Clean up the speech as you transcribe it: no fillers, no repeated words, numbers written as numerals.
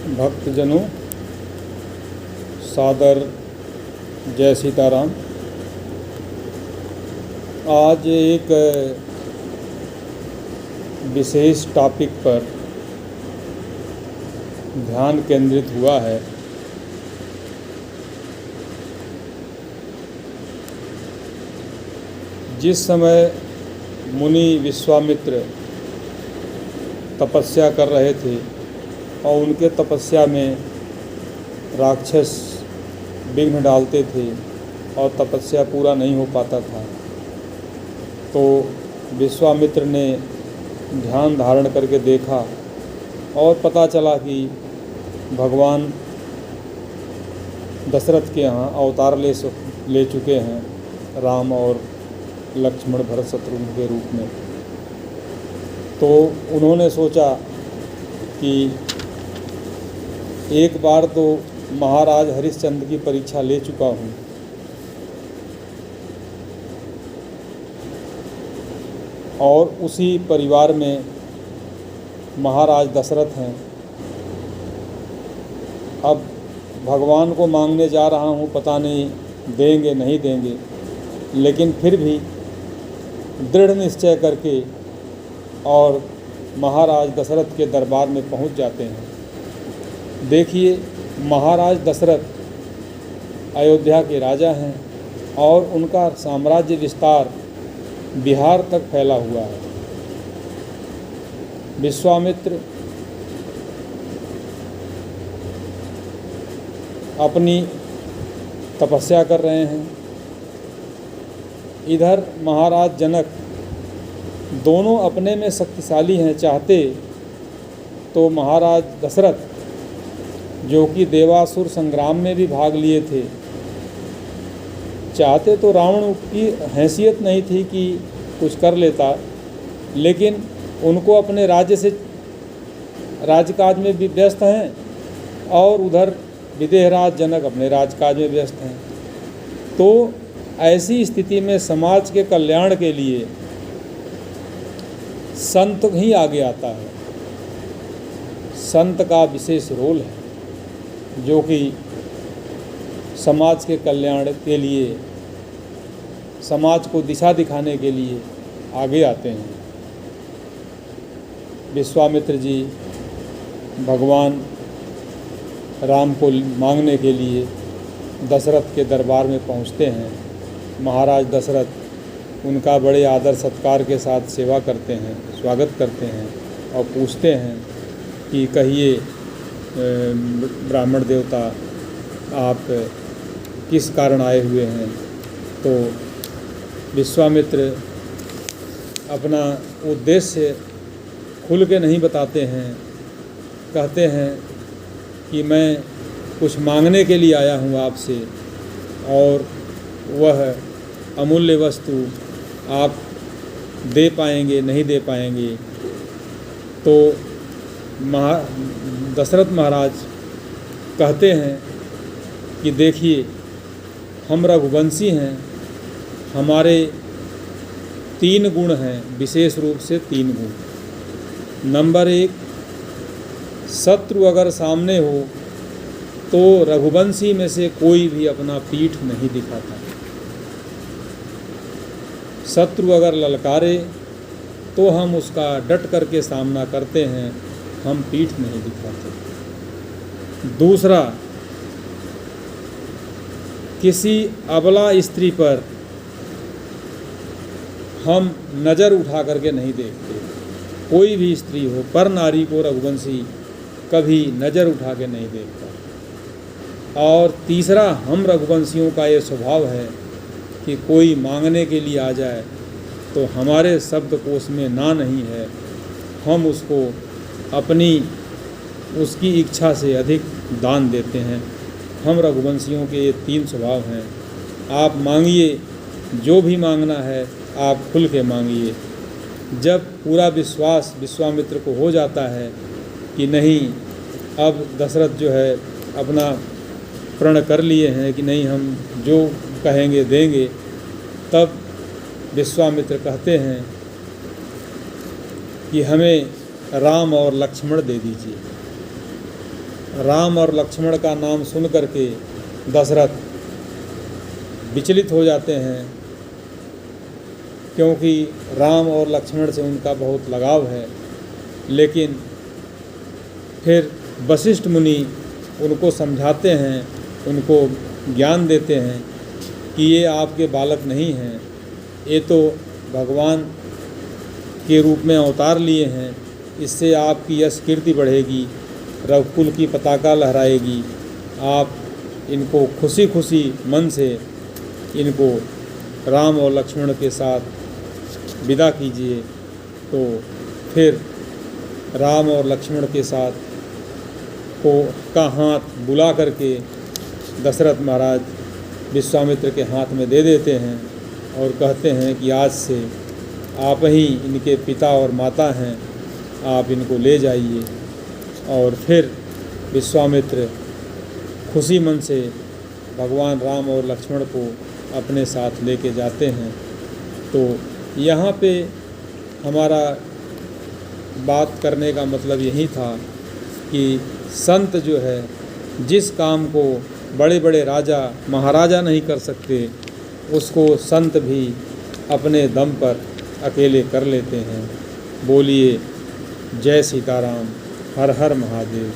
भक्तजनों, सादर जय सीताराम। आज एक विशेष टॉपिक पर ध्यान केंद्रित हुआ है। जिस समय मुनि विश्वामित्र तपस्या कर रहे थे और उनके तपस्या में राक्षस विघ्न डालते थे और तपस्या पूरा नहीं हो पाता था, तो विश्वामित्र ने ध्यान धारण करके देखा और पता चला कि भगवान दशरथ के यहाँ अवतार ले चुके हैं, राम और लक्ष्मण भरत शत्रुघ्न के रूप में। तो उन्होंने सोचा कि एक बार तो महाराज हरिश्चंद्र की परीक्षा ले चुका हूँ, और उसी परिवार में महाराज दशरथ हैं। अब भगवान को मांगने जा रहा हूँ, पता नहीं देंगे नहीं देंगे, लेकिन फिर भी दृढ़ निश्चय करके और महाराज दशरथ के दरबार में पहुँच जाते हैं। देखिए, महाराज दशरथ अयोध्या के राजा हैं और उनका साम्राज्य विस्तार बिहार तक फैला हुआ है। विश्वामित्र अपनी तपस्या कर रहे हैं, इधर महाराज जनक, दोनों अपने में शक्तिशाली हैं। चाहते तो महाराज दशरथ, जो कि देवासुर संग्राम में भी भाग लिए थे, चाहते तो रावण की हैसियत नहीं थी कि कुछ कर लेता, लेकिन उनको अपने राज्य से राजकाज में भी व्यस्त हैं और उधर विदेहराज जनक अपने राजकाज में व्यस्त हैं। तो ऐसी स्थिति में समाज के कल्याण के लिए संत ही आगे आता है। संत का विशेष रोल है, जो कि समाज के कल्याण के लिए, समाज को दिशा दिखाने के लिए आगे आते हैं। विश्वामित्र जी भगवान राम को मांगने के लिए दशरथ के दरबार में पहुंचते हैं। महाराज दशरथ उनका बड़े आदर सत्कार के साथ सेवा करते हैं, स्वागत करते हैं और पूछते हैं कि कहिए ब्राह्मण देवता, आप किस कारण आए हुए हैं। तो विश्वामित्र अपना उद्देश्य खुल के नहीं बताते हैं, कहते हैं कि मैं कुछ मांगने के लिए आया हूँ आपसे, और वह अमूल्य वस्तु आप दे पाएंगे नहीं दे पाएंगे। तो दशरथ महाराज कहते हैं कि देखिए, हम रघुवंशी हैं, हमारे 3 गुण हैं, विशेष रूप से 3 गुण। नंबर 1, शत्रु अगर सामने हो तो रघुवंशी में से कोई भी अपना पीठ नहीं दिखाता। शत्रु अगर ललकारे तो हम उसका डट करके सामना करते हैं, हम पीठ नहीं दिखाते। दूसरा, किसी अबला स्त्री पर हम नज़र उठा करके नहीं देखते। कोई भी स्त्री हो, पर नारी को रघुवंशी कभी नज़र उठा के नहीं देखता। और तीसरा, हम रघुवंशियों का ये स्वभाव है कि कोई मांगने के लिए आ जाए तो हमारे शब्दकोश में ना नहीं है, हम उसको अपनी उसकी इच्छा से अधिक दान देते हैं। हम रघुवंशियों के ये 3 स्वभाव हैं। आप मांगिए, जो भी मांगना है आप खुल के मांगिए। जब पूरा विश्वास विश्वामित्र को हो जाता है कि नहीं, अब दशरथ जो है अपना प्रण कर लिए हैं कि नहीं, हम जो कहेंगे देंगे, तब विश्वामित्र कहते हैं कि हमें राम और लक्ष्मण दे दीजिए। राम और लक्ष्मण का नाम सुन करके दशरथ विचलित हो जाते हैं, क्योंकि राम और लक्ष्मण से उनका बहुत लगाव है। लेकिन फिर वशिष्ठ मुनि उनको समझाते हैं, उनको ज्ञान देते हैं कि ये आपके बालक नहीं हैं, ये तो भगवान के रूप में अवतार लिए हैं, इससे आपकी यश कीर्ति बढ़ेगी, रघुकुल की पताका लहराएगी। आप इनको खुशी खुशी मन से इनको राम और लक्ष्मण के साथ विदा कीजिए। तो फिर राम और लक्ष्मण के साथ का हाथ बुला करके दशरथ महाराज विश्वामित्र के हाथ में दे देते हैं और कहते हैं कि आज से आप ही इनके पिता और माता हैं, आप इनको ले जाइए। और फिर विश्वामित्र खुशी मन से भगवान राम और लक्ष्मण को अपने साथ लेके जाते हैं। तो यहाँ पे हमारा बात करने का मतलब यही था कि संत जो है, जिस काम को बड़े बड़े राजा महाराजा नहीं कर सकते, उसको संत भी अपने दम पर अकेले कर लेते हैं। बोलिए जय सीताराम, हर हर महादेव।